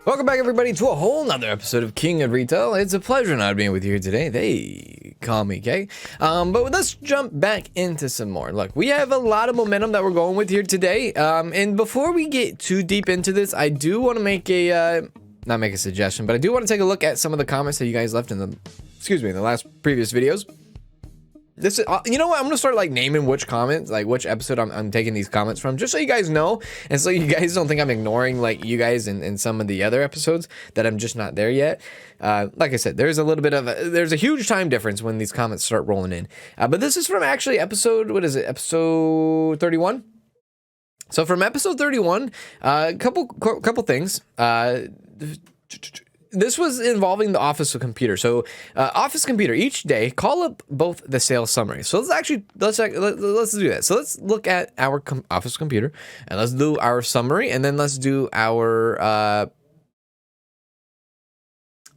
Welcome back, everybody, to a whole nother episode of King of Retail. It's a pleasure not being with you here today. They call me Kay. But let's jump back into some more. Look, we have a lot of momentum that we're going with here today. And before we get too deep into this, I do want to make a not make a suggestion, but I do want to take a look at some of the comments that you guys left in the last previous videos. This is, you know what? I'm gonna start like naming which comments, like which episode I'm taking these comments from, just so you guys know, and so you guys don't think I'm ignoring like you guys in some of the other episodes that I'm just not there yet. Like I said, there's a little bit of there's a huge time difference when these comments start rolling in. But this is from actually episode, what is it? Episode 31. So from episode 31, a couple things. This was involving the office computer. So office computer, each day call up both the sales summary. So let's do that. So let's look at our office computer and let's do our summary, and then let's do our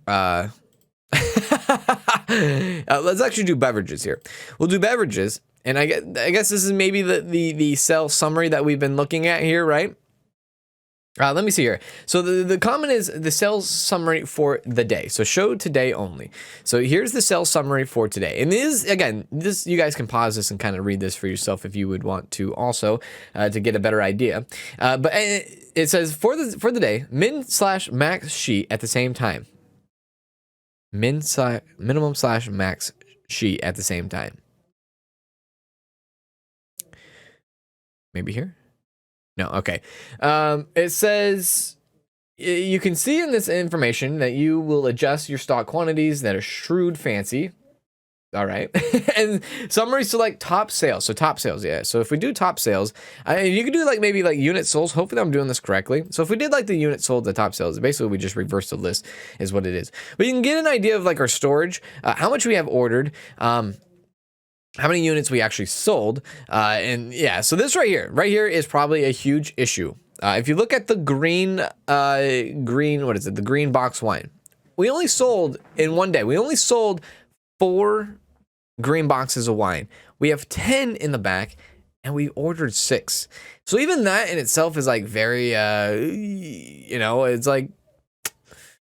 let's actually do beverages here. We'll do beverages, and I guess this is maybe the sales summary that we've been looking at here, right? Let me see here. So the comment is the sales summary for the day. So show today only. So here's the sales summary for today. And this, again, this, you guys can pause this and kind of read this for yourself if you would want to also, to get a better idea. But it says for the day, min/max sheet at the same time. Minimum/max sheet at the same time. Maybe here? No, okay. It says you can see in this information that you will adjust your stock quantities that are shrewd fancy. All right. And summary select top sales. So top sales, yeah. So if we do top sales, you could do like maybe like unit sold. Hopefully I'm doing this correctly. So if we did like the unit sold, the top sales, basically we just reverse the list is what it is. But you can get an idea of like our storage, how much we have ordered, how many units we actually sold, and yeah, so this right here is probably a huge issue. If you look at the green, what is it? The green box wine. We only sold in one day. We only sold 4 green boxes of wine. We have 10 in the back, and we ordered 6. So even that in itself is like very, it's like,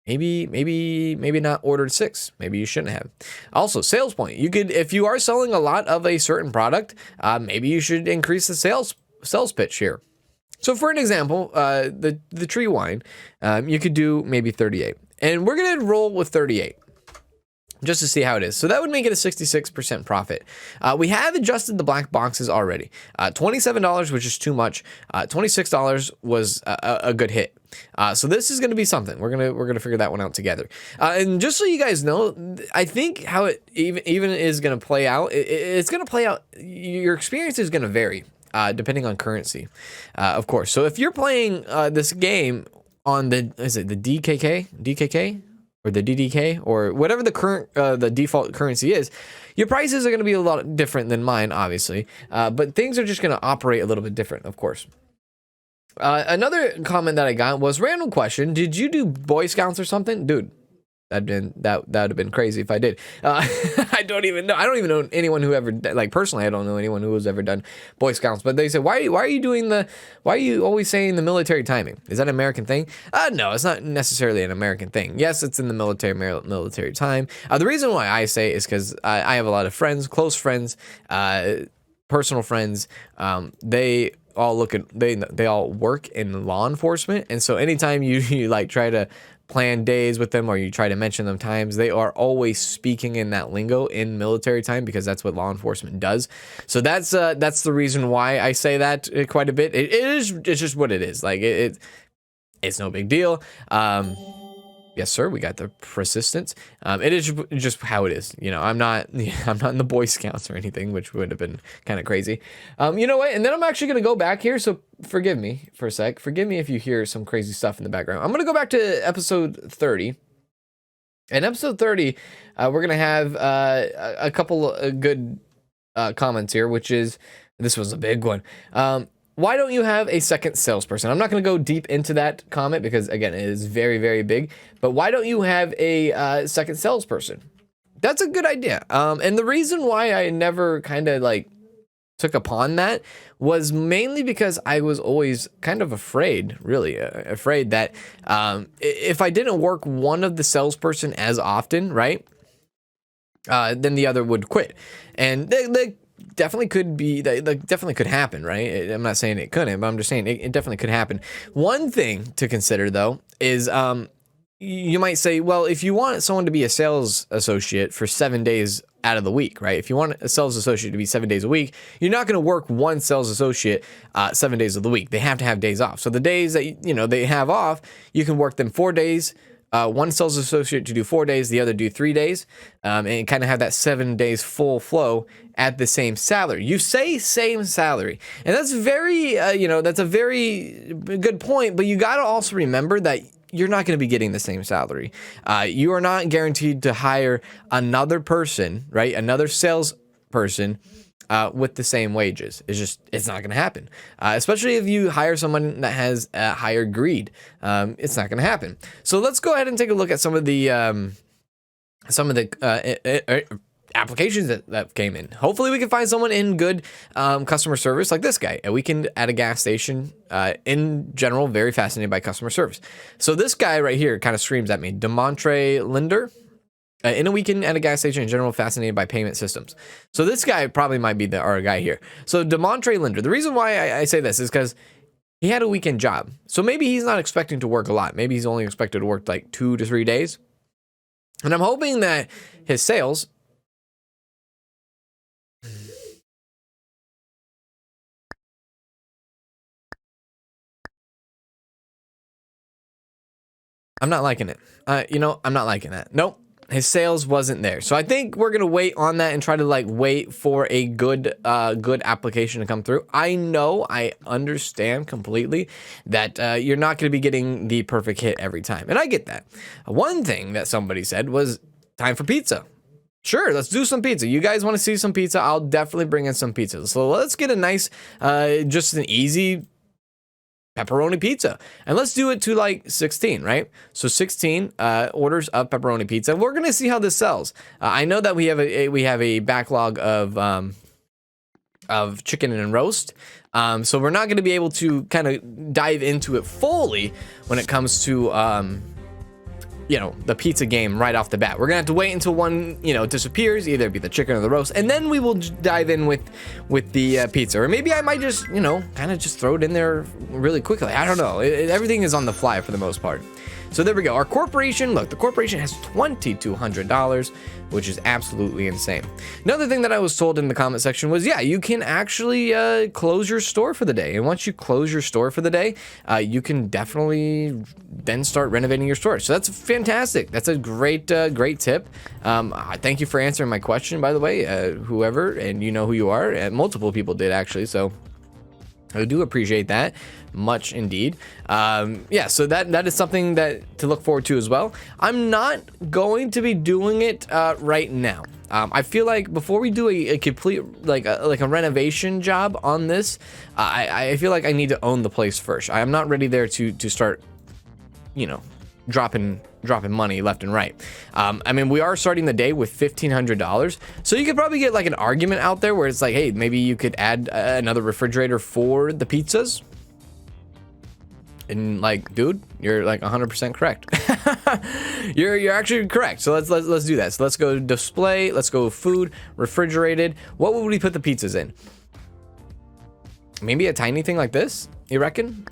maybe not ordered 6. Maybe you shouldn't have. Also, sales point. You could, if you are selling a lot of a certain product, maybe you should increase the sales pitch here. So for an example, the tree wine, you could do maybe 38, and we're gonna roll with 38. Just to see how it is. So that would make it a 66% profit. We have adjusted the black boxes already. $27, which is too much. $26 was a good hit. So this is going to be something. We're gonna figure that one out together. And just so you guys know, I think how it even is going to play out. It's going to play out. Your experience is going to vary depending on currency, of course. So if you're playing this game on the DKK? Or the DDK, or whatever the current the default currency is, your prices are going to be a lot different than mine, obviously. But things are just going to operate a little bit different, of course. Another comment that I got was random question: did you do Boy Scouts or something, dude? That would have been crazy if I did. I don't even know anyone who ever, like, personally, I don't know anyone who has ever done Boy Scouts. But they said, why are you always saying the military timing? Is that an American thing? No, it's not necessarily an American thing. Yes, it's in the military time. The reason why I say is because I have a lot of friends, close friends, personal friends. They all they all work in law enforcement, and so anytime you like try to plan days with them or you try to mention them times, they are always speaking in that lingo in military time, because that's what law enforcement does. So that's the reason why I say that quite a bit. It's just what it is. Like it's no big deal. Yes, sir. We got the persistence. It is just how it is. I'm not in the Boy Scouts or anything, which would have been kind of crazy. You know what? And then I'm actually going to go back here. So forgive me for a sec. Forgive me if you hear some crazy stuff in the background. I'm going to go back to episode 30. In episode 30, we're going to have a couple of good comments here, which is, this was a big one. Why don't you have a second salesperson? I'm not going to go deep into that comment because, again, it is very, very big. But why don't you have a second salesperson? That's a good idea. And the reason why I never kind of like took upon that was mainly because I was always kind of afraid, really afraid that if I didn't work one of the salesperson as often, right, then the other would quit. And they definitely could be, that definitely could happen, right? I'm not saying it couldn't, but I'm just saying it definitely could happen. One thing to consider, though, is you might say, well, if you want someone to be a sales associate for 7 days out of the week, right? If you want a sales associate to be 7 days a week, you're not going to work one sales associate 7 days of the week. They have to have days off. So the days that they have off, you can work them 4 days. One sales associate to do 4 days, the other do 3 days, and kind of have that 7 days full flow at the same salary. You say same salary, and that's very, that's a very good point. But you got to also remember that you're not going to be getting the same salary. You are not guaranteed to hire another person, right? Another salesperson with the same wages. It's not going to happen. Especially if you hire someone that has higher greed, it's not going to happen. So let's go ahead and take a look at some of the applications that came in. Hopefully we can find someone in good customer service like this guy. A weekend at a gas station. In general, very fascinated by customer service. So this guy right here kind of screams at me. Demontre Linder. In a weekend at a gas station, in general, fascinated by payment systems. So this guy probably might be our guy here. So Demontre Linder. The reason why I say this is because he had a weekend job. So maybe he's not expecting to work a lot. Maybe he's only expected to work like 2 to 3 days. And I'm hoping that his sales... I'm not liking it. I'm not liking that. Nope. His sales wasn't there. So I think we're going to wait on that and try to wait for a good application to come through. I understand completely that you're not going to be getting the perfect hit every time. And I get that. One thing that somebody said was time for pizza. Sure, let's do some pizza. You guys want to see some pizza? I'll definitely bring in some pizza. So let's get a nice, just an easy pepperoni pizza, and let's do it to 16, right? So 16 orders of pepperoni pizza. We're gonna see how this sells. I know that we have a backlog of chicken and roast, so we're not gonna be able to kind of dive into it fully when it comes to the pizza game right off the bat. We're gonna have to wait until one disappears, either be the chicken or the roast, and then we will dive in with the pizza. Or maybe I might just kind of just throw it in there really quickly. I don't know. Everything is on the fly for the most part. So there we go. Our corporation, look, the corporation has $2,200, which is absolutely insane. Another thing that I was told in the comment section was, yeah, you can actually close your store for the day. And once you close your store for the day, you can definitely then start renovating your store. So that's fantastic. That's a great tip. Thank you for answering my question, by the way, whoever, and you know who you are. Multiple people did, actually, so I do appreciate that much indeed. So that is something that to look forward to as well. I'm not going to be doing it right now. I feel like before we do a complete like a renovation job on this, I feel like I need to own the place first. I'm not ready there to start, dropping money left and right. I mean, we are starting the day with $1,500, so you could probably get an argument out there where it's like, hey, maybe you could add another refrigerator for the pizzas. And dude, you're 100% correct. you're actually correct. So let's do that. So let's go display. Let's go food, refrigerated. What would we put the pizzas in? Maybe a tiny thing like this. You reckon?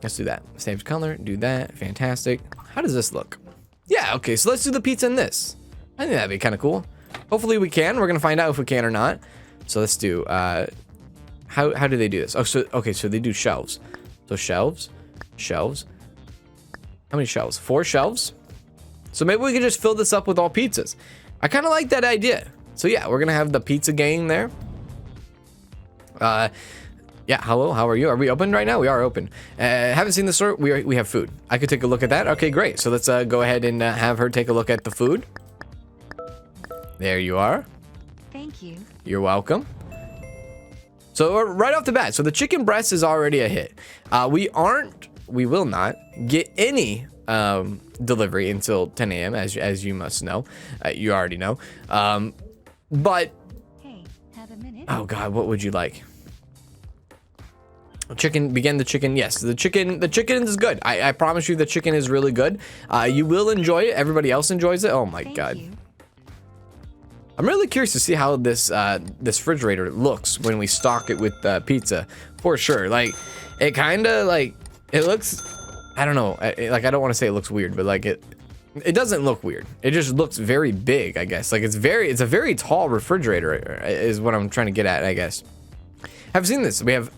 Let's do that. Same color. Do that. Fantastic. How does this look? Yeah. Okay. So let's do the pizza in this. I think that'd be kind of cool. Hopefully we can. We're gonna find out if we can or not. So let's do. How do they do this? Oh, so okay. So they do shelves. So shelves. How many shelves? 4 shelves. So maybe we can just fill this up with all pizzas. I kind of like that idea. So yeah, we're gonna have the pizza gang there. Yeah, hello, how are you? Are we open right now? We are open. Haven't seen the store. We have food. I could take a look at that. Okay, great. So let's go ahead and have her take a look at the food. There you are. Thank you. You're welcome. So right off the bat, so the chicken breast is already a hit. We will not get any delivery until 10 a.m. as you must know. You already know. But Hey, have a minute. Oh God, what would you like? Chicken, begin the chicken. Yes, the chicken is good. I promise you the chicken is really good. You will enjoy it. Everybody else enjoys it. Oh my God. I'm really curious to see how this refrigerator looks when we stock it with pizza, for sure. Like, it kind of like, it looks, I don't know, like I don't want to say it looks weird, but like it doesn't look weird. It just looks very big, I guess. Like it's a very tall refrigerator is what I'm trying to get at, I guess. I've seen this. We have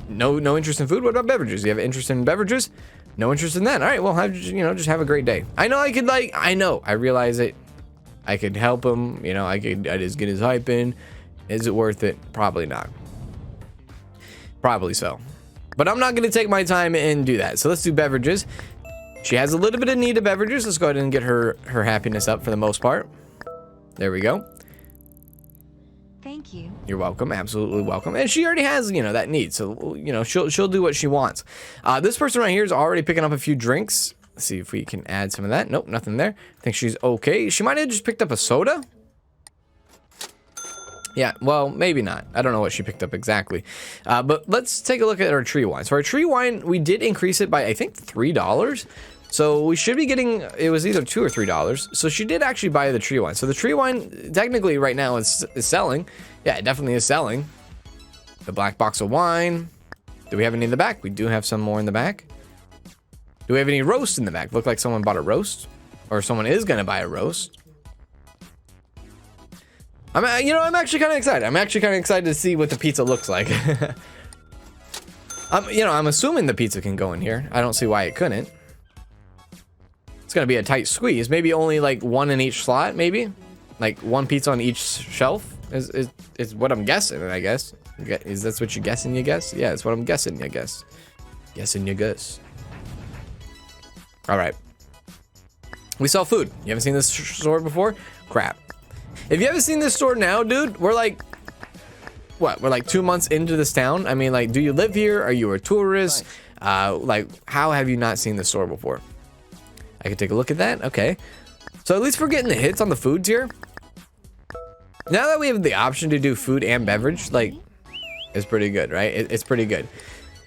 no interest in food. What about beverages? You have interest in beverages? No interest in that. All right, well, just have a great day. I know I could I realize it. I could help him, I just get his hype in. Is it worth it? Probably not. Probably so. But I'm not going to take my time and do that. So let's do beverages. She has a little bit of need of beverages. Let's go ahead and get her happiness up for the most part. There we go. Thank you. You're welcome. Absolutely welcome. And she already has, that need. So, she'll do what she wants. This person right here is already picking up a few drinks. Let's see if we can add some of that. Nope, nothing there. I think she's okay. She might have just picked up a soda. Yeah, well, maybe not. I don't know what she picked up exactly. But let's take a look at our tree wine. So our tree wine, we did increase it by, I think, $3. So we should be getting, it was either $2 or $3. So she did actually buy the tree wine. So the tree wine, technically right now, is selling. Yeah, it definitely is selling. The black box of wine. Do we have any in the back? We do have some more in the back. Do we have any roast in the back? Look like someone bought a roast, or someone is gonna buy a roast. I'm actually kind of excited. I'm actually kind of excited to see what the pizza looks like. I'm assuming the pizza can go in here. I don't see why it couldn't. It's gonna be a tight squeeze. Maybe only like one in each slot. Maybe like one pizza on each shelf is what I'm guessing. I guess. Is that what you're guessing? You guess? Yeah, that's what I'm guessing. I guess. Guessing you guess. All right. We sell food. You haven't seen this store before? Crap. If you haven't seen this store now, dude, we're like, what? We're like 2 months into this town. I mean, like, do you live here? Are you a tourist? Like, how have you not seen this store before? I could take a look at that. Okay. So at least we're getting the hits on the foods here. Now that we have the option to do food and beverage, like, it's pretty good, right? It's pretty good.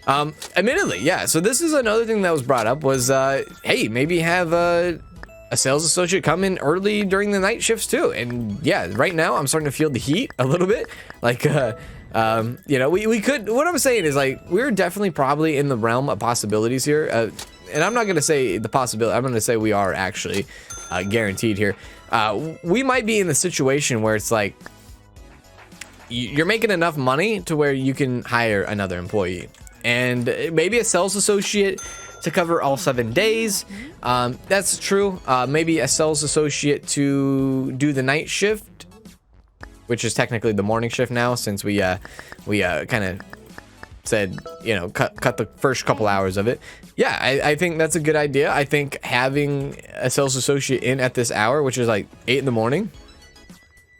Admittedly, yeah. So this is another thing that was brought up was, hey, maybe have a sales associate come in early during the night shifts too. And yeah, right now I'm starting to feel the heat a little bit. Like, we could. What I'm saying is like we're definitely probably in the realm of possibilities here. And I'm not gonna say the possibility. I'm gonna say we are actually guaranteed here. We might be in the situation where it's like you're making enough money to where you can hire another employee. And maybe a sales associate to cover all 7 days. That's true. Maybe a sales associate to do the night shift, which is technically the morning shift now, since we kind of said, cut the first couple hours of it. Yeah, I think that's a good idea. I think having a sales associate in at this hour, which is like 8 in the morning,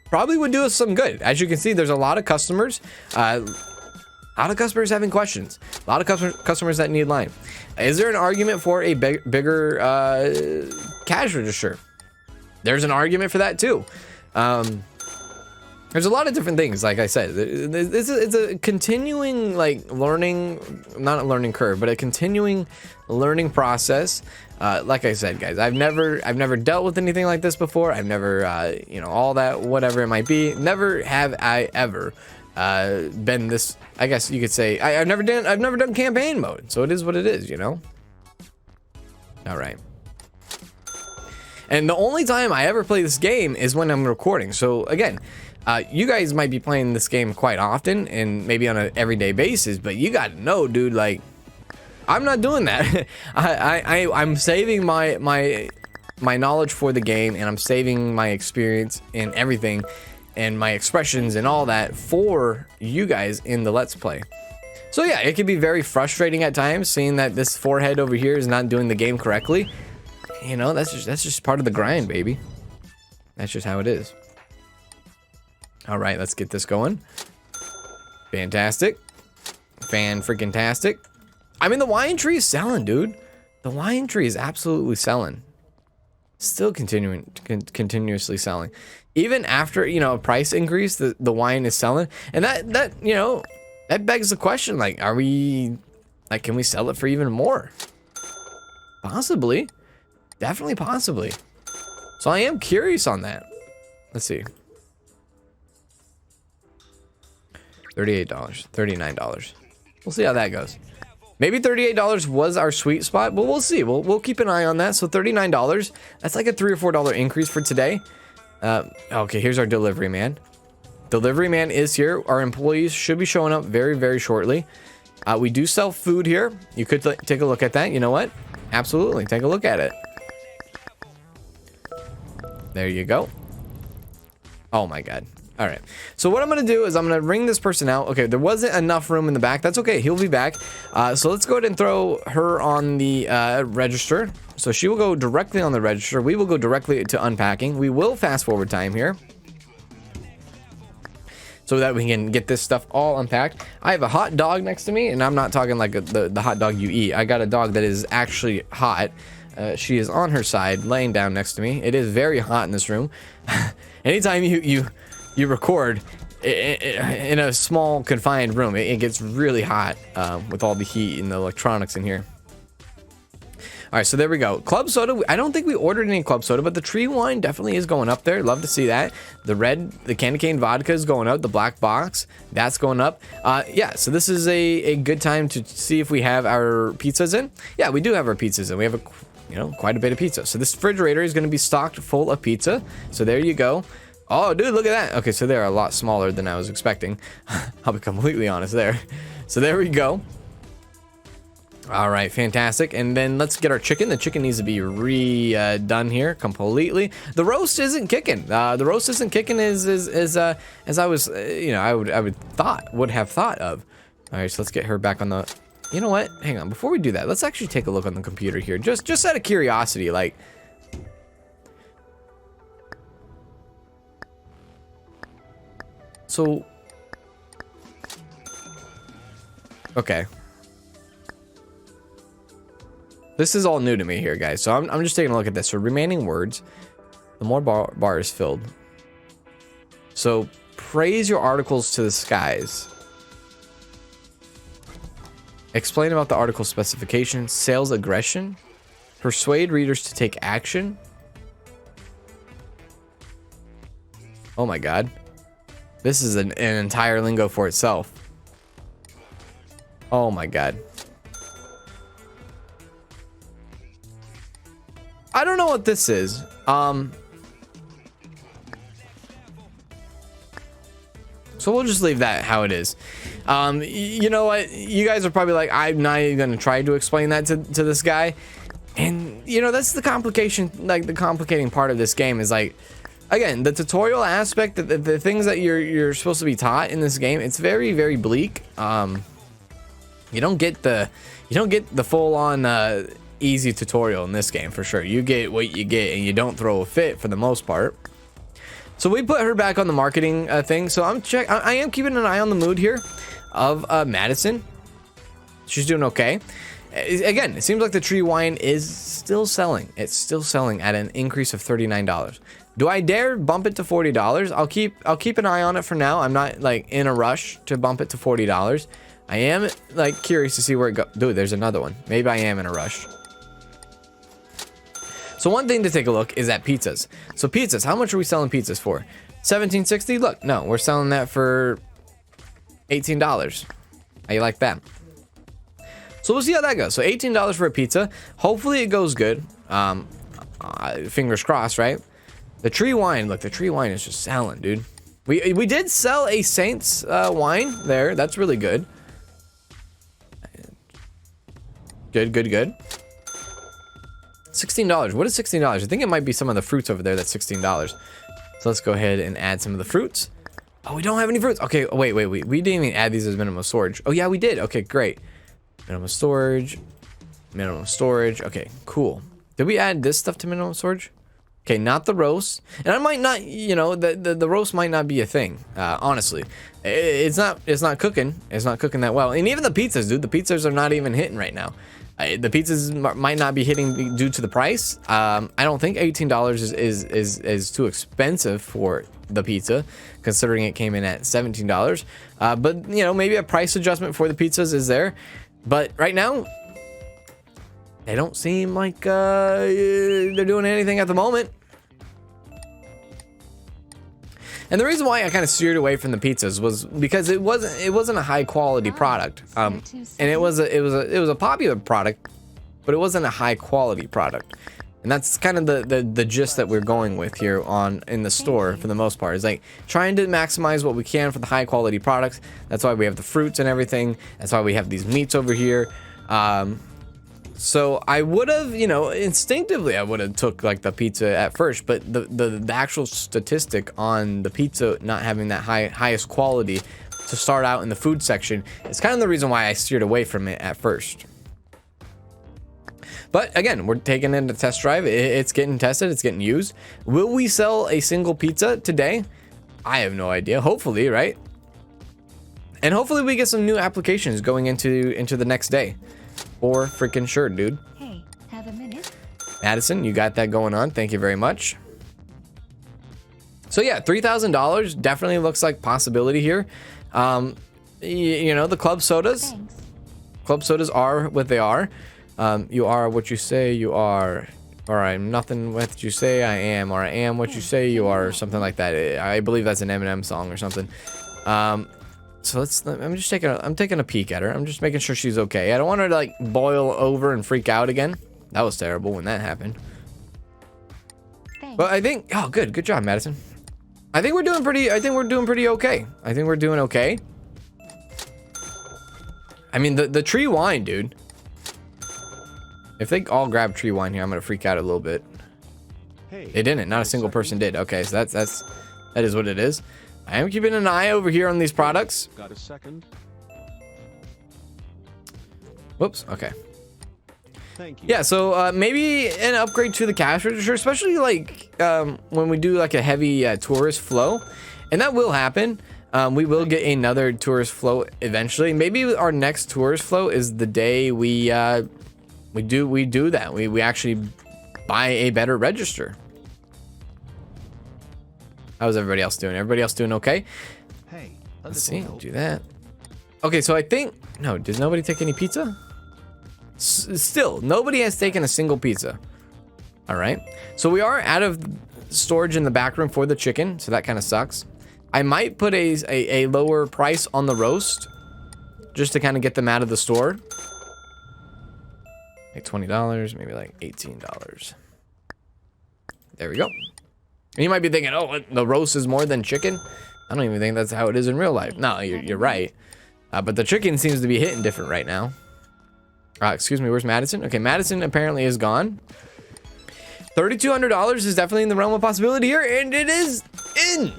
probably would do us some good. As you can see, there's a lot of customers. A lot of customers having questions. A lot of customers that need line. Is there an argument for a bigger cash register? There's an argument for that too. There's a lot of different things. Like I said, it's a continuing learning, not a learning curve, but a continuing learning process. Like I said, guys, I've never dealt with anything like this before. I've never, all that, whatever it might be. Never have I ever been this, I guess you could say. I've never done campaign mode, so it is what it is, all right. And the only time I ever play this game is when I'm recording. So again, you guys might be playing this game quite often and maybe on an everyday basis, but you gotta know, dude, like, I'm not doing that. I'm saving my knowledge for the game, and I'm saving my experience and everything and my expressions and all that for you guys in the Let's Play. So yeah, it can be very frustrating at times seeing that this forehead over here is not doing the game correctly. That's just part of the grind, baby. That's just how it is. All right, let's get this going. Fantastic. Fan-freaking-tastic. I mean, the wine tree is selling, dude. The wine tree is absolutely selling. Still continuously selling. Even after, you know, a price increase, the wine is selling. And that, you know, that begs the question, like, are we, like, can we sell it for even more? Possibly. Definitely possibly. So I am curious on that. Let's see. $38, $39. We'll see how that goes. Maybe $38 was our sweet spot, but we'll see. We'll keep an eye on that. So $39, that's like a $3 or $4 increase for today. Okay, here's our delivery man. Delivery man is here. Our employees should be showing up very, very shortly. We do sell food here. You could take a look at that. You know what? Absolutely, take a look at it. There you go. Oh my God. All right. So what I'm going to do is I'm going to ring this person out. Okay, there wasn't enough room in the back. That's okay. He'll be back. So let's go ahead and throw her on the register. So she will go directly on the register. We will go directly to unpacking. We will fast forward time here, so that we can get this stuff all unpacked. I have a hot dog next to me, and I'm not talking like the hot dog you eat. I got a dog that is actually hot. She is on her side, laying down next to me. It is very hot in this room. Anytime you record in a small confined room, it gets really hot with all the heat and the electronics in here. All right, so there we go. Club soda. I don't think we ordered any club soda, but the tree wine definitely is going up there. Love to see that. The candy cane vodka is going up. The black box, that's going up. Yeah, so this is a good time to see if we have our pizzas in. Yeah, we do have our pizzas in. We have quite a bit of pizza. So this refrigerator is going to be stocked full of pizza. So there you go. Oh, dude, look at that. Okay, so they're a lot smaller than I was expecting. I'll be completely honest there. So there we go. All right, fantastic. And then let's get our chicken. The chicken needs to be redone here completely. The roast isn't kicking. The roast isn't kicking as I was, I would have thought of. All right, so let's get her back on the. You know what? Hang on. Before we do that, let's actually take a look on the computer here, just out of curiosity, like. So. Okay. This is all new to me here, guys. So I'm just taking a look at this. So remaining words, the more bar is filled. So praise your articles to the skies. Explain about the article specification. Sales aggression. Persuade readers to take action. Oh my God. This is an entire lingo for itself. Oh my God. I don't know what this is. So we'll just leave that how it is. You know what? You guys are probably like, I'm not even going to try to explain that to this guy. And, you know, that's the complication, like the complicating part of this game is like, again, the tutorial aspect, the things that you're supposed to be taught in this game, it's very, very bleak. You don't get the full on easy tutorial in this game for sure. You get what you get, and you don't throw a fit for the most part. So we put her back on the marketing thing. So I am keeping an eye on the mood here of Madison. She's doing okay. Again, it seems like the tree wine is still selling. It's still selling at an increase of $39. Do I dare bump it to $40? I'll keep an eye on it for now. I'm not like in a rush to bump it to $40. I am like curious to see where it goes. Dude, there's another one. Maybe I am in a rush. So one thing to take a look is at pizzas. So pizzas, how much are we selling pizzas for? $17.60? Look, no, we're selling that for $18. How you like that? So we'll see how that goes. So $18 for a pizza. Hopefully it goes good. Fingers crossed, right? The tree wine, look, the tree wine is just selling, dude. We did sell a Saints wine there. That's really good. Good. $16. What is $16? I think it might be some of the fruits over there. That's $16. So let's go ahead and add some of the fruits. Oh, we don't have any fruits. Okay, wait. We didn't even add these as minimum storage. Oh, yeah, we did. Okay, great. Minimum storage. Okay, cool. Did we add this stuff to minimum storage? Okay, not the roast. And I might not, the roast might not be a thing, honestly. It's not cooking. It's not cooking that well. And even the pizzas, dude, the pizzas are not even hitting right now. The pizzas might not be hitting due to the price. I don't think $18 is too expensive for the pizza, considering it came in at $17. But you know, maybe a price adjustment for the pizzas is there. But right now, they don't seem like they're doing anything at the moment. And the reason why I kind of steered away from the pizzas was because it wasn't a high quality product. And it was a popular product, but it wasn't a high quality product. And that's kind of the gist that we're going with here in the store for the most part, is like trying to maximize what we can for the high quality products. That's why we have the fruits and everything. That's why we have these meats over here. So I would have, you know, instinctively I would have took like the pizza at first, but the actual statistic on the pizza not having that highest quality to start out in the food section is kind of the reason why I steered away from it at first. But again, we're taking it to test drive. It's getting tested. It's getting used. Will we sell a single pizza today? I have no idea. Hopefully, right? And hopefully we get some new applications going into the next day. For freaking sure, dude. Hey, have a minute? Madison, you got that going on. Thank you very much. So yeah, $3,000 definitely looks like possibility here. You know, the club sodas. Thanks. Club sodas are what they are. You are what you say you are. Or I'm nothing what you say I am. Or I am what you say you are. Or something like that. I believe that's an Eminem song or something. So I'm taking a peek at her. I'm just making sure she's okay. I don't want her to like boil over and freak out again. That was terrible when that happened. Thanks. But I think, oh, good job, Madison. I think we're doing pretty okay. I think we're doing okay. I mean, the tree wine, dude. If they all grab tree wine here, I'm gonna freak out a little bit. Hey, They didn't. Not a single person did. Okay, so that is what it is. I am keeping an eye over here on these products. got a second? Whoops. Okay. Thank you. Yeah, so maybe an upgrade to the cash register, especially like when we do like a heavy tourist flow, and that will happen. We will get another tourist flow eventually. Maybe our next tourist flow is the day we do that. We actually buy a better register. How's everybody else doing? Everybody else doing okay? Hey, Let's see. Do that. Okay, so I think no. Does nobody take any pizza? Still, nobody has taken a single pizza. All right. So we are out of storage in the back room for the chicken, so that kind of sucks. I might put a lower price on the roast just to kind of get them out of the store. Like $20, maybe like $18. There we go. And you might be thinking, oh, what, the roast is more than chicken? I don't even think that's how it is in real life. No, you're right. But the chicken seems to be hitting different right now. Excuse me, where's Madison? Okay, Madison apparently is gone. $3,200 is definitely in the realm of possibility here, and it is in.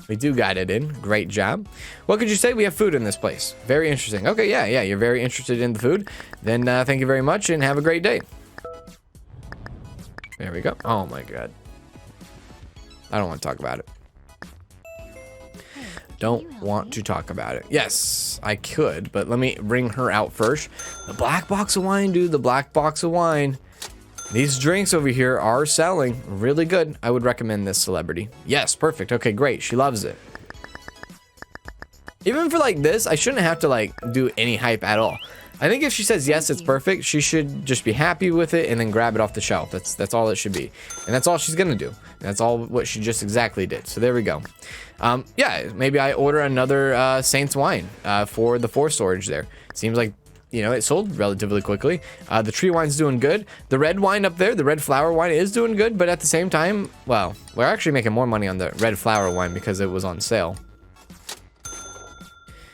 We do got it in. Great job. What could you say? We have food in this place. Very interesting. Okay, yeah, you're very interested in the food. Then thank you very much, and have a great day. There we go. Oh my God. I don't want to talk about it. Don't want to talk about it. Yes, I could, but let me bring her out first. The black box of wine, dude. The black box of wine. These drinks over here are selling really good. I would recommend this celebrity. Yes, perfect. Okay, great. She loves it. Even for like this, I shouldn't have to like do any hype at all. I think if she says yes, it's perfect. She should just be happy with it and then grab it off the shelf. That's all it should be. And that's all she's gonna do. And that's all what she just exactly did. So there we go. Yeah, maybe I order another Saints wine for the 4 storage there. Seems like, you know, it sold relatively quickly. The tree wine's doing good. The red wine up there, the red flower wine is doing good, but at the same time, well, we're actually making more money on the red flower wine because it was on sale.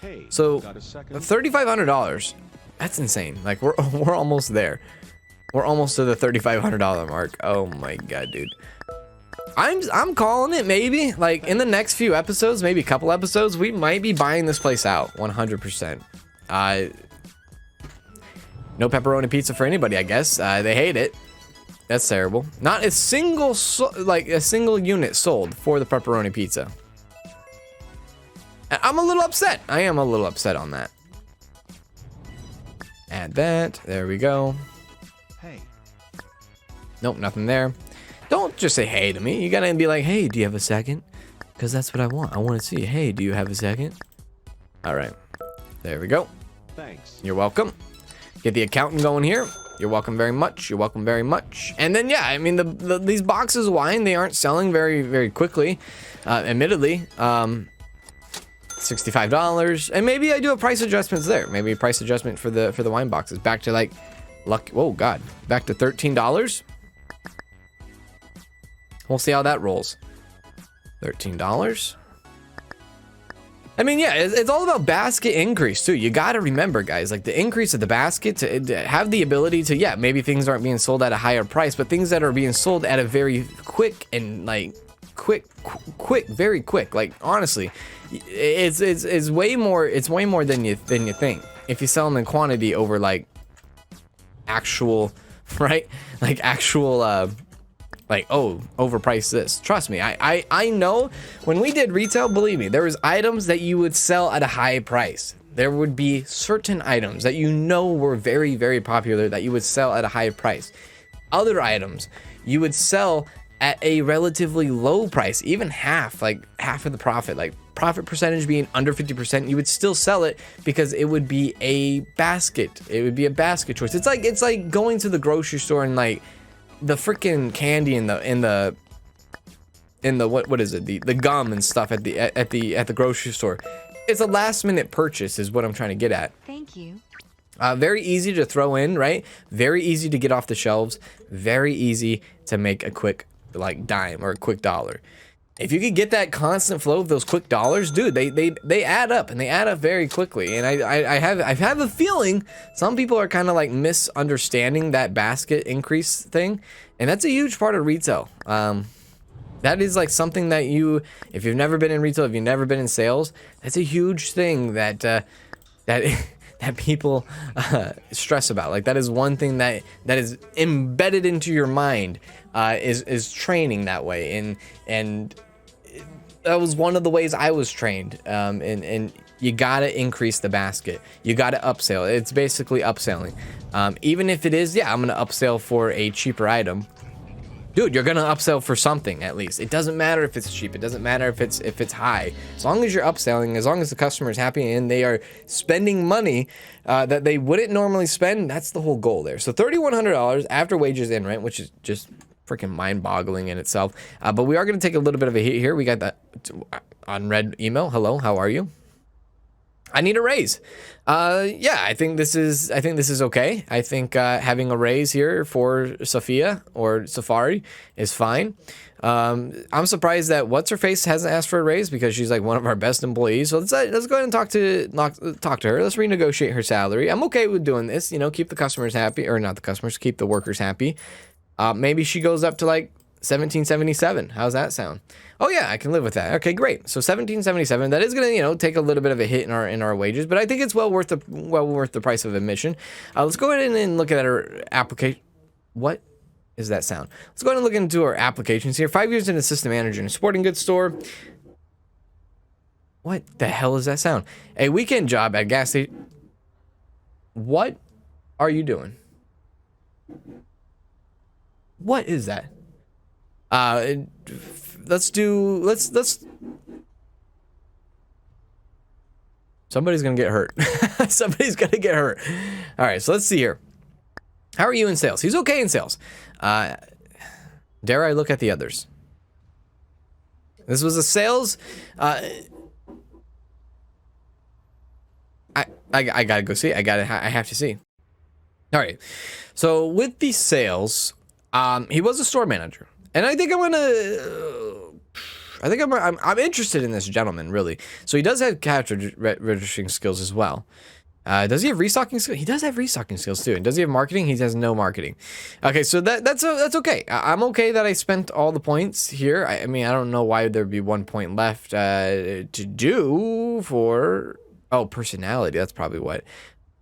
Hey, So got a second? $3,500. That's insane. Like we're almost there. We're almost to the $3,500 mark. Oh my God, dude. I'm calling it. Maybe like in the next few episodes, maybe a couple episodes, we might be buying this place out 100%. No pepperoni pizza for anybody, I guess. They hate it. That's terrible. Not a single unit sold for the pepperoni pizza. I'm a little upset. I am a little upset on that. Add that. There we go. Hey. Nope, nothing there. Don't just say hey to me. You gotta be like, hey, do you have a second? Because that's what I want. I want to see, hey, do you have a second? All right. There we go. Thanks. You're welcome. Get the accountant going here. You're welcome very much. You're welcome very much. And then, yeah, I mean, these boxes of wine, they aren't selling very, very quickly. Admittedly, $65. And maybe I do a price adjustments there. Maybe a price adjustment for the wine boxes. Back to like, whoa, God. Back to $13. We'll see how that rolls. $13. I mean, yeah, it's all about basket increase too. You got to remember, guys, like the increase of the basket to have the ability to, yeah, maybe things aren't being sold at a higher price, but things that are being sold at a very quick and like very quick. Like honestly, it's way more. It's way more than you think. If you sell them in quantity over like actual, right? Like actual. Like, oh, overprice this. Trust me, I know when we did retail, believe me, there was items that you would sell at a high price. There would be certain items that you know were very, very popular that you would sell at a high price. Other items you would sell at a relatively low price, even half of the profit, like profit percentage being under 50%, you would still sell it because it would be a basket. It would be a basket choice. It's like going to the grocery store and like the freaking candy in the what is it, the gum and stuff at the grocery store. It's a last minute purchase is what I'm trying to get at. Thank you. Very easy to throw in, right? Very easy to get off the shelves. Very easy to make a quick like dime or a quick dollar. If you could get that constant flow of those quick dollars, dude, they add up and they add up very quickly. And I have a feeling some people are kind of like misunderstanding that basket increase thing, and that's a huge part of retail. That is like something that if you've never been in retail, if you've never been in sales, that's a huge thing that people stress about. Like that is one thing that is embedded into your mind, is training that way, and that was one of the ways I was trained. And you gotta increase the basket. You gotta upsell. It's basically upselling. Even if it is, I'm gonna upsell for a cheaper item. Dude, you're gonna upsell for something at least. It doesn't matter if it's cheap. It doesn't matter if it's high. As long as you're upselling, as long as the customer is happy and they are spending money that they wouldn't normally spend, that's the whole goal there. So $3,100 after wages and rent, which is just freaking mind-boggling in itself. But we are gonna take a little bit of a hit here. We got that unread email. Hello, how are you? I need a raise. I think this is okay. I think having a raise here for Sophia or Safari is fine. I'm surprised that what's her face hasn't asked for a raise because she's like one of our best employees. So let's go ahead and talk to her. Let's renegotiate her salary. I'm okay with doing this. You know, keep the customers happy, or not the customers, keep the workers happy. Maybe she goes up to like $17.77. How's that sound? Oh yeah, I can live with that. Okay, great. So $17.77. That is gonna, take a little bit of a hit in our wages, but I think it's well worth the price of admission. Let's go ahead and look at our application. What is that sound? Let's go ahead and look into our applications here. 5 years in assistant manager in a sporting goods store. What the hell is that sound? A weekend job at gas station. What are you doing? What is that? Let's somebody's gonna get hurt. Somebody's gonna get hurt. All right, so let's see here. How are you in sales? He's okay in sales. Dare I look at the others? This was a sales. I gotta go see. I have to see. All right. So with the sales, he was a store manager. And I think I'm interested in this gentleman, really. So he does have cash registering skills as well. Does he have restocking skills? He does have restocking skills too. And does he have marketing? He has no marketing. Okay, so that's okay. I'm okay that I spent all the points here. I mean, I don't know why there'd be 1 point left to do for... Oh, personality. That's probably what...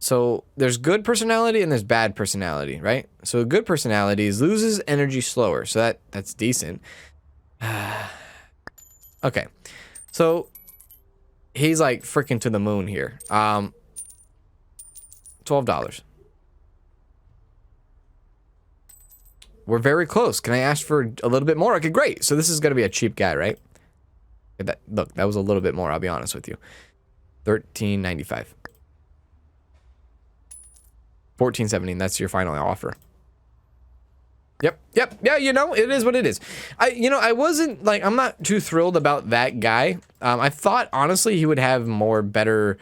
So there's good personality and there's bad personality, right? So good personality is loses energy slower. So that's decent. Okay. So he's like freaking to the moon here. $12. We're very close. Can I ask for a little bit more? Okay, great. So this is going to be a cheap guy, right? Look, that was a little bit more, I'll be honest with you. $13.95. $14.70, that's your final offer. Yep. Yeah, you know, it is what it is. I wasn't like, I'm not too thrilled about that guy. I thought honestly he would have better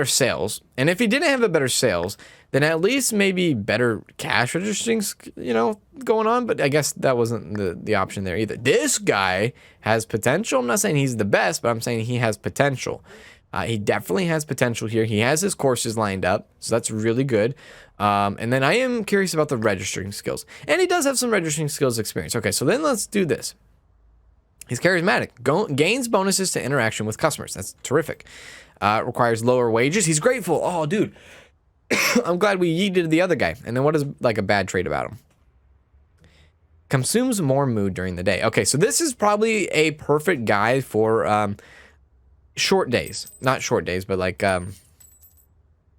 sales. And if he didn't have a better sales, then at least maybe better cash registering, going on. But I guess that wasn't the option there either. This guy has potential. I'm not saying he's the best, but I'm saying he has potential. He definitely has potential here. He has his courses lined up, so that's really good. And then I am curious about the registering skills. And he does have some registering skills experience. Okay, so then let's do this. He's charismatic. Gains bonuses to interaction with customers. That's terrific. Requires lower wages. He's grateful. Oh, dude. I'm glad we yeeted the other guy. And then what is like a bad trait about him? Consumes more mood during the day. Okay, so this is probably a perfect guy for short days. Not short days, but like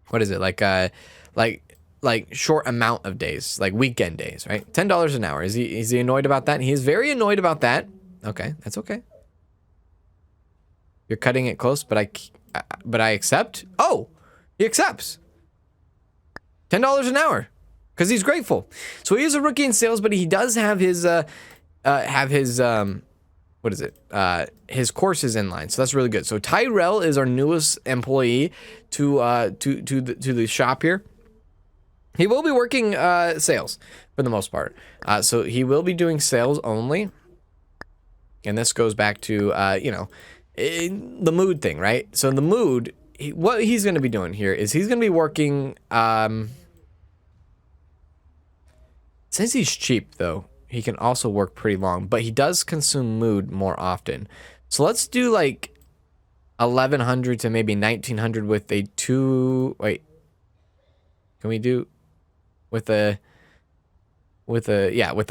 what is it? Like short amount of days, like weekend days, right? $10 an hour. Is he annoyed about that? He is very annoyed about that. Okay, that's okay. You're cutting it close, but I accept. Oh, he accepts. $10 an hour, because he's grateful. So he is a rookie in sales, but he does have his his courses in line. So that's really good. So Tyrell is our newest employee to the shop here. He will be working sales for the most part. So he will be doing sales only. And this goes back to the mood thing, right? So the mood, what he's going to be doing here is he's going to be working. Since he's cheap, though, he can also work pretty long, but he does consume mood more often. So let's do like 1,100 to maybe 1,900 with a Wait, can we do with a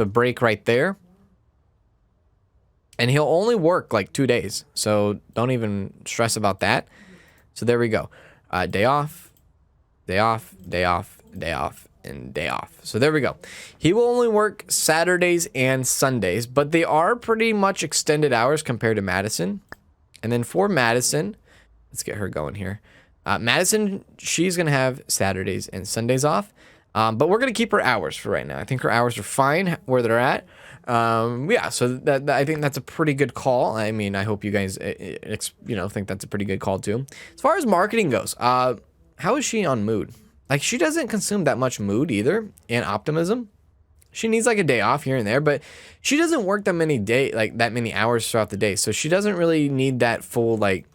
break right there? And he'll only work like 2 days, so don't even stress about that. So there we go. Day off, day off, day off, day off, and day off. So there we go. He will only work Saturdays and Sundays, but they are pretty much extended hours compared to Madison. And then for Madison, let's get her going here. Madison, she's going to have Saturdays and Sundays off, but we're going to keep her hours for right now. I think her hours are fine where they're at. So that I think that's a pretty good call. I mean, I hope you guys, think that's a pretty good call too. As far as marketing goes, how is she on mood? Like, she doesn't consume that much mood either, and optimism. She needs like a day off here and there, but she doesn't work that many hours throughout the day. So she doesn't really need that full like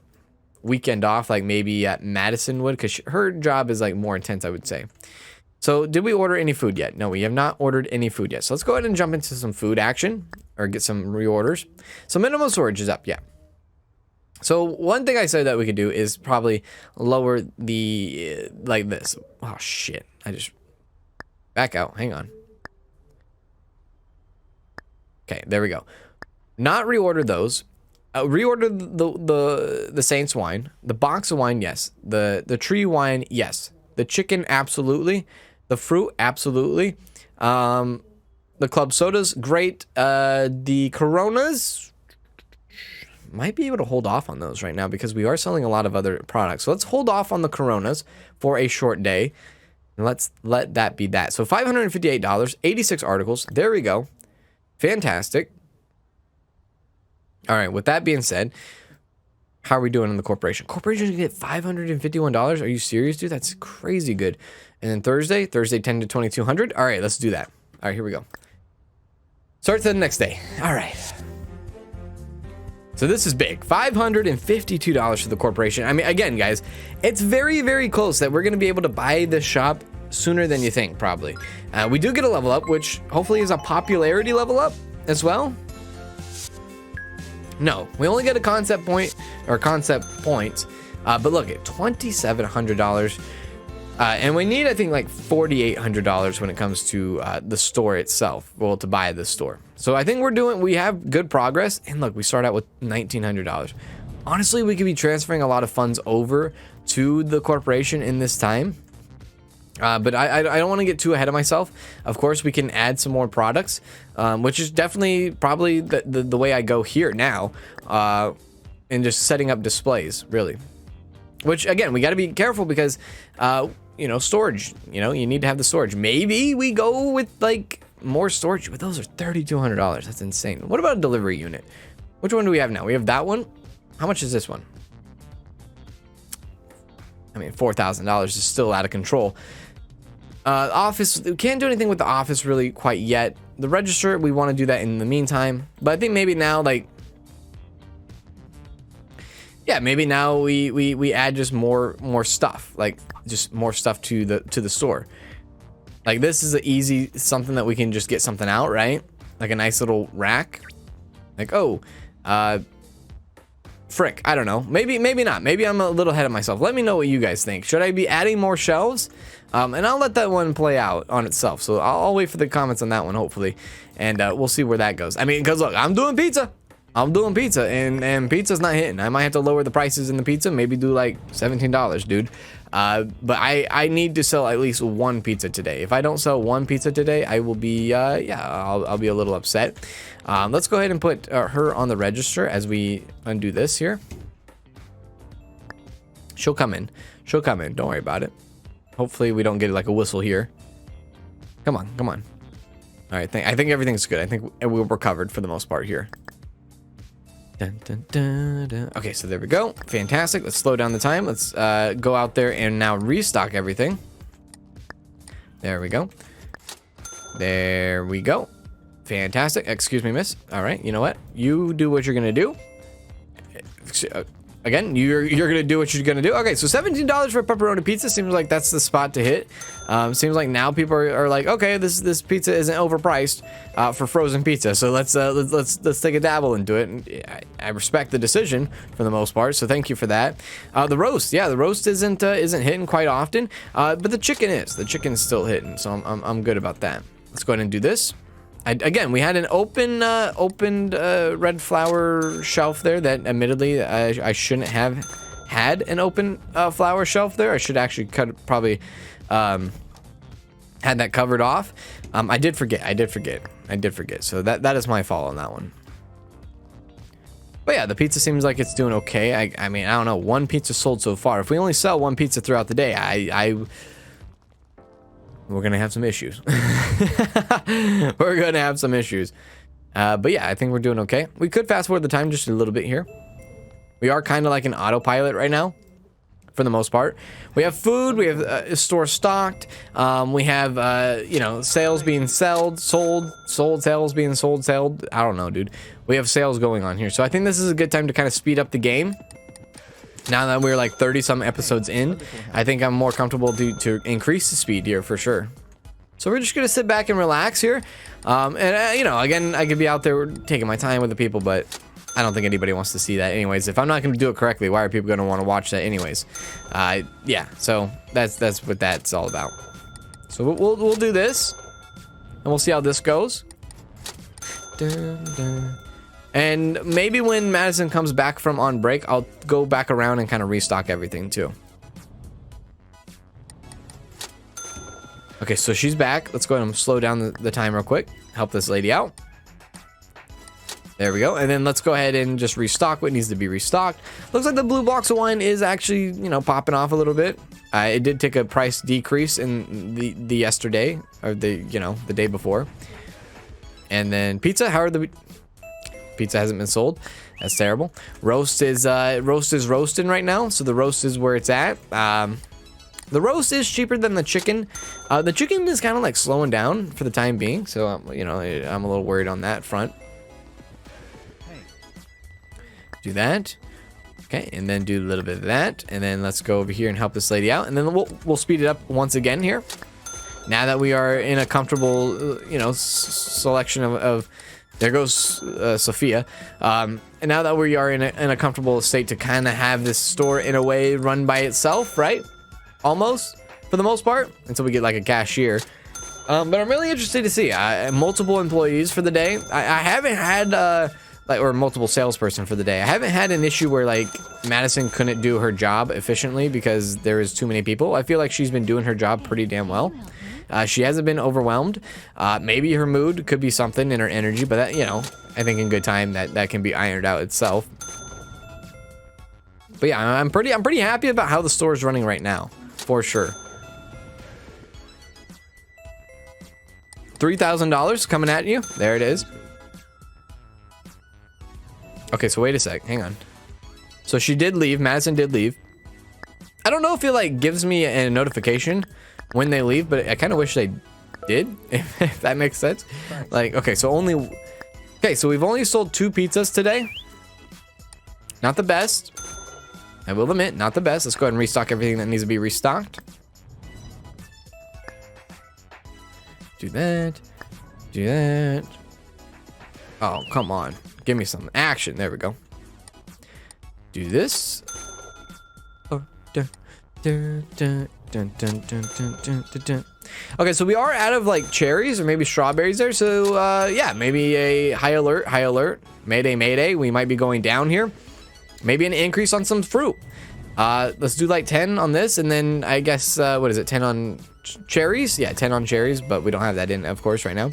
weekend off, like maybe Madison would, because her job is like more intense, I would say. So did we order any food yet? No, we have not ordered any food yet. So let's go ahead and jump into some food action or get some reorders. So minimum storage is up. Yeah. So one thing I said that we could do is probably lower the, like this. Oh shit. I just back out. Hang on. Okay, there we go. Not reorder those. Reorder the Saints wine. The box of wine, yes. The tree wine, yes. The chicken, absolutely. The fruit, absolutely. The club sodas, great. The Coronas, might be able to hold off on those right now because we are selling a lot of other products. So let's hold off on the Coronas for a short day. And let's let that be that. So $558, 86 articles. There we go. Fantastic. All right, with that being said, how are we doing in the corporation? Corporation get $551. Are you serious, dude? That's crazy good. And then Thursday 10 to 2200. All right, let's do that. All right, here we go. Start to the next day. All right. So this is big. $552 for the corporation. I mean, again, guys, it's very, very close that we're going to be able to buy this shop sooner than you think, probably. We do get a level up, which hopefully is a popularity level up as well. No, we only get a concept point or concept points. But look at $2,700. And we need, I think, like $4,800 when it comes to the store itself. Well, to buy the store. So I think we have good progress. And look, we start out with $1,900. Honestly, we could be transferring a lot of funds over to the corporation in this time. But I don't want to get too ahead of myself. Of course, we can add some more products, which is definitely probably the way I go here now, and just setting up displays, really. Which, again, we got to be careful because, you know, storage, you know, you need to have the storage. Maybe we go with, like, more storage, but those are $3,200. That's insane. What about a delivery unit? Which one do we have now? We have that one. How much is this one? I mean, $4,000 is still out of control. Office, we can't do anything with the office really quite yet. The register, we want to do that in the meantime. But I think maybe now, like, yeah, maybe now we add just more stuff, like just more stuff to the store. Like this is an easy something that we can just get something out, right? Like a nice little rack. Like, oh, frick, I don't know. Maybe not. Maybe I'm a little ahead of myself. Let me know what you guys think. Should I be adding more shelves? And I'll let that one play out on itself. So I'll wait for the comments on that one, hopefully. And we'll see where that goes. I mean, because look, I'm doing pizza, and pizza's not hitting. I might have to lower the prices in the pizza, maybe do like $17, dude. But I need to sell at least one pizza today. If I don't sell one pizza today, I will be, yeah, I'll be a little upset. Let's go ahead and put her on the register as we undo this here. She'll come in. Don't worry about it. Hopefully we don't get like a whistle here. Come on. All right, I think everything's good. I think we're covered for the most part here. Dun, dun, dun, dun. Okay, so there we go. Fantastic. Let's slow down the time. Let's go out there and now restock everything. There we go. Fantastic. Excuse me, miss. All right, you know what? You do what you're gonna do. Again, you're gonna do what you're gonna do. Okay, so $17 for a pepperoni pizza seems like that's the spot to hit. Seems like now people are like, okay, this pizza isn't overpriced for frozen pizza, so let's take a dabble into it. And I respect the decision for the most part, so thank you for that. The roast, yeah, the roast isn't hitting quite often, but the chicken is. The chicken's still hitting, so I'm good about that. Let's go ahead and do this. Again, we had an opened red flower shelf there that admittedly I shouldn't have had an open flower shelf there. I should actually probably had that covered off. I did forget. So that is my fault on that one. But yeah, the pizza seems like it's doing okay. I mean, I don't know. One pizza sold so far. If we only sell one pizza throughout the day, we're gonna have some issues. We're gonna have some issues. But yeah, I think we're doing okay. We could fast forward the time just a little bit here. We are kind of like an autopilot right now, for the most part. We have food. We have a store stocked. We have you know, sales being sold, sales being sold. I don't know, dude. We have sales going on here, so I think this is a good time to kind of speed up the game. Now that we're like 30 some episodes in, I think I'm more comfortable to increase the speed here for sure. So we're just gonna sit back and relax here. And you know, again, I could be out there taking my time with the people, but I don't think anybody wants to see that anyways. If I'm not gonna do it correctly, why are people gonna want to watch that anyways? Yeah, so that's what that's all about. So we'll do this, and we'll see how this goes. Dun, dun. And maybe when Madison comes back from on break, I'll go back around and kind of restock everything too. Okay, so she's back. Let's go ahead and slow down the time real quick. Help this lady out. There we go. And then let's go ahead and just restock what needs to be restocked. Looks like the blue box of wine is actually, you know, popping off a little bit. It did take a price decrease in the yesterday, or the day before. And then pizza, how are the... Pizza hasn't been sold. That's terrible. Roast is roasting right now, so the roast is where it's at. The roast is cheaper than the chicken. The chicken is kind of like slowing down for the time being, so you know, I'm a little worried on that front. Do that. Okay, and then do a little bit of that, and then let's go over here and help this lady out, and then we'll speed it up once again here. Now that we are in a comfortable, you know, selection of there goes Sophia. And now that we are in a comfortable state to kind of have this store in a way run by itself, right? Almost, for the most part, until we get like a cashier. But I'm really interested to see multiple employees for the day. I haven't had or multiple salesperson for the day. I haven't had an issue where like Madison couldn't do her job efficiently because there is too many people. I feel like she's been doing her job pretty damn well. She hasn't been overwhelmed. Maybe her mood could be something in her energy, but that, you know, I think in good time that can be ironed out itself. But yeah, I'm pretty happy about how the store is running right now, for sure. $3,000 coming at you. There it is. Okay, so wait a sec. Hang on. So she did leave. Madison did leave. I don't know if it like gives me a notification when they leave, but I kind of wish they did, if that makes sense. Like, okay, so we've only sold 2 pizzas today. Not the best. I will admit, not the best. Let's go ahead and restock everything that needs to be restocked. Do that. Do that. Oh, come on. Give me some action. There we go. Do this. Oh, dun, dun, dun, dun, dun, dun, dun, dun, dun, dun. Okay, so we are out of like cherries or maybe strawberries there. So yeah, maybe a high alert. Mayday, mayday. We might be going down here. Maybe an increase on some fruit. Let's do like 10 on this, and then I guess what is it? 10 on cherries? Yeah, 10 on cherries, but we don't have that in, of course, right now.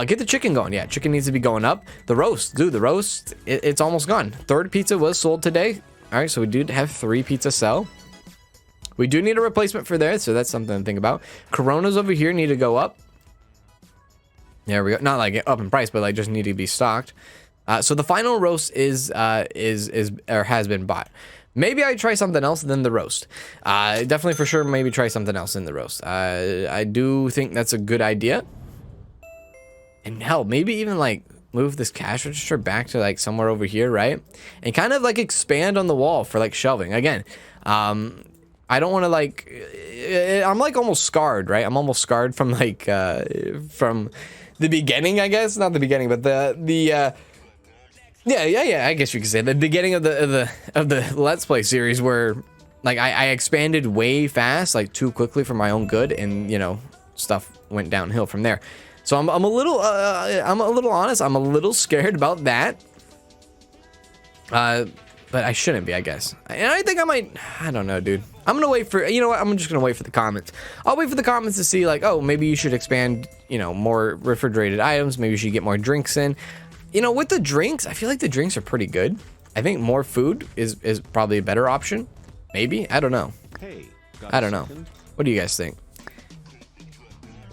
Get the chicken going. Yeah, chicken needs to be going up. The roast, dude, the roast, it's almost gone. 3rd pizza was sold today. All right, so we do have 3 pizza sell. We do need a replacement for there, so that's something to think about. Coronas over here need to go up. There we go. Not like up in price, but like just need to be stocked. So the final roast is or has been bought. Maybe I try something else than the roast. Definitely for sure, maybe try something else in the roast. I do think that's a good idea. And hell, maybe even like move this cash register back to like somewhere over here, right? And kind of like expand on the wall for like shelving. Again, I don't want to like, I'm like almost scarred, right? I'm almost scarred from like, from the beginning, I guess. Not the beginning, but yeah, I guess you could say the beginning of the Let's Play series where like I expanded way fast, like too quickly for my own good, and you know, stuff went downhill from there. So I'm a little honest, I'm a little scared about that. But I shouldn't be, I guess. And I think I might, I don't know, dude. I'm gonna wait for, you know what, I'm just gonna wait for the comments. I'll wait for the comments to see like, oh, maybe you should expand, you know, more refrigerated items, maybe you should get more drinks in. You know, with the drinks, I feel like the drinks are pretty good. I think more food is probably a better option. Maybe, I don't know. Hey, I don't know. What do you guys think?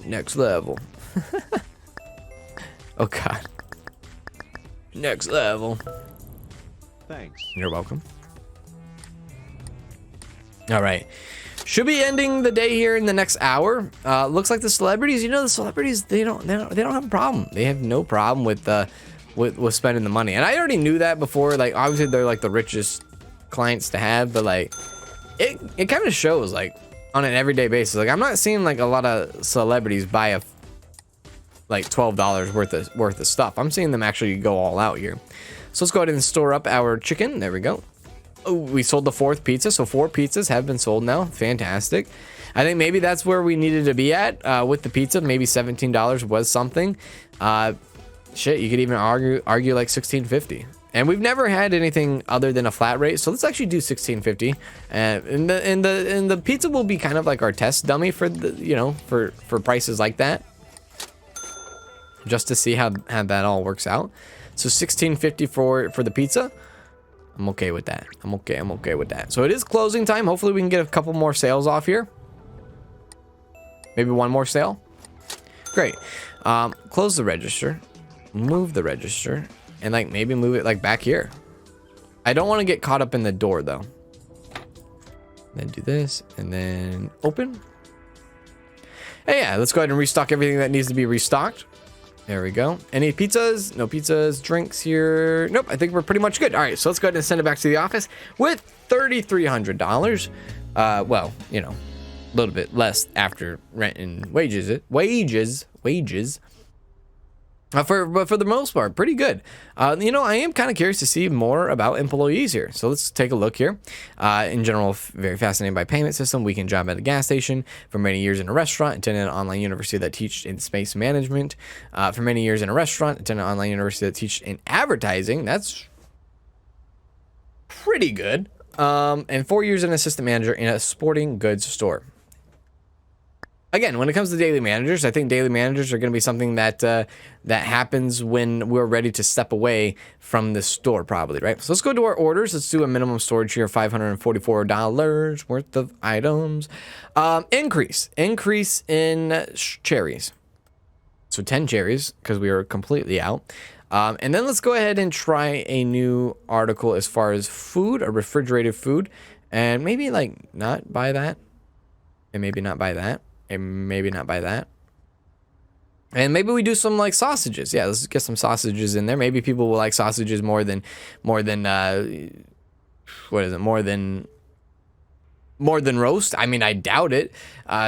Next level. Oh god. Next level. Thanks. You're welcome. All right. Should be ending the day here in the next hour. Looks like the celebrities, you know, the celebrities, they don't have a problem. They have no problem with spending the money. And I already knew that before. Like obviously they're like the richest clients to have, but like it kind of shows like on an everyday basis. Like I'm not seeing like a lot of celebrities buy like $12 worth of stuff. I'm seeing them actually go all out here. So let's go ahead and store up our chicken. There we go. Oh, we sold the 4th pizza, so 4 pizzas have been sold now. Fantastic. I think maybe that's where we needed to be at with the pizza. Maybe $17 was something. Shit, you could even argue like $16.50. And we've never had anything other than a flat rate, so let's actually do $16.50. And the pizza will be kind of like our test dummy for the, you know, for prices like that, just to see how that all works out. So $16.50 for the pizza. I'm okay with that. I'm okay with that. So it is closing time. Hopefully we can get a couple more sales off here. Maybe one more sale. Great. Close the register. Move the register. And like maybe move it like back here. I don't want to get caught up in the door though. Then do this and then open. Hey, yeah, let's go ahead and restock everything that needs to be restocked. There we go. Any pizzas? No pizzas. Drinks here? Nope. I think we're pretty much good. All right, so let's go ahead and send it back to the office with $3,300. Well, you know, a little bit less after rent and wages. But for the most part, pretty good. You know, I am kind of curious to see more about employees here. So let's take a look here. In general, very fascinated by payment system. Weekend job at a gas station. For many years in a restaurant. Attended an online university that teached in space management. For many years in a restaurant. Attended an online university that teached in advertising. That's pretty good. And 4 years as an assistant manager in a sporting goods store. Again, when it comes to daily managers, I think daily managers are going to be something that that happens when we're ready to step away from the store, probably, right? So let's go to our orders. Let's do a minimum storage here of $544 worth of items. Increase in cherries. So 10 cherries because we are completely out. And then let's go ahead and try a new article as far as food, a refrigerated food, and maybe like not buy that, and maybe not buy that. And maybe not buy that. And maybe we do some like sausages. Yeah, let's get some sausages in there. Maybe people will like sausages more than what is it? More than roast. I mean, I doubt it,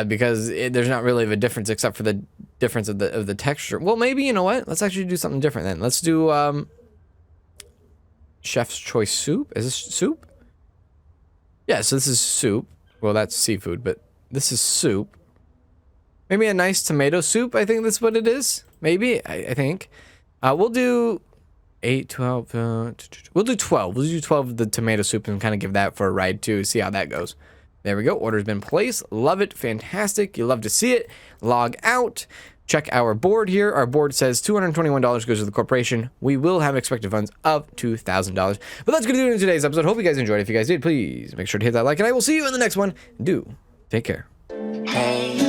because there's not really a difference except for the difference of the texture. Well, maybe, you know what? Let's actually do something different then. Let's do chef's choice soup. Is this soup? Yeah, so this is soup. Well, that's seafood, but this is soup. Maybe a nice tomato soup. I think that's what it is. Maybe, I think. We'll do 8, 12. We'll do 12. We'll do 12 of the tomato soup and kind of give that for a ride too. See how that goes. There we go. Order's been placed. Love it. Fantastic. You love to see it. Log out. Check our board here. Our board says $221 goes to the corporation. We will have expected funds of $2,000. But that's going to do it in today's episode. Hope you guys enjoyed. If you guys did, please make sure to hit that like, and I will see you in the next one. Do take care. Hey.